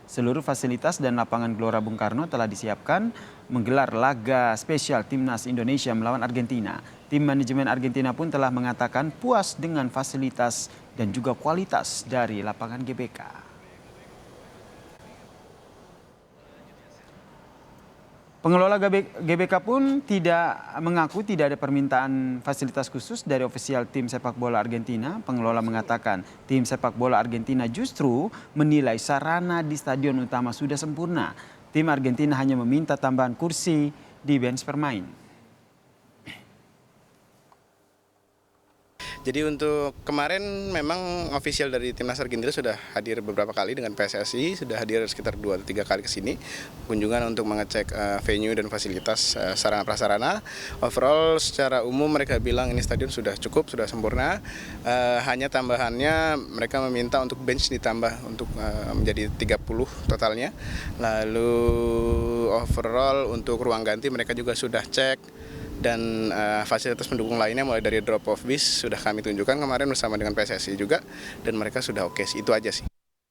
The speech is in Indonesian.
Seluruh fasilitas dan lapangan Gelora Bung Karno telah disiapkan menggelar laga spesial Timnas Indonesia melawan Argentina. Tim manajemen Argentina pun telah mengatakan puas dengan fasilitas dan juga kualitas dari lapangan GBK. Pengelola GBK pun mengaku tidak ada permintaan fasilitas khusus dari ofisial tim sepak bola Argentina. Pengelola mengatakan tim sepak bola Argentina justru menilai sarana di stadion utama sudah sempurna. Tim Argentina hanya meminta tambahan kursi di bench bermain. Jadi untuk kemarin memang official dari Timnas Argentina sudah hadir beberapa kali dengan PSSI, sudah hadir sekitar 2-3 kali ke sini kunjungan untuk mengecek venue dan fasilitas sarana prasarana. Overall secara umum mereka bilang ini stadion sudah cukup, sudah sempurna. Hanya tambahannya mereka meminta untuk bench ditambah untuk menjadi 30 totalnya. Lalu overall untuk ruang ganti mereka juga sudah cek. Dan fasilitas pendukung lainnya mulai dari drop off bis sudah kami tunjukkan kemarin bersama dengan PSSI juga dan mereka sudah oke sih, itu aja sih.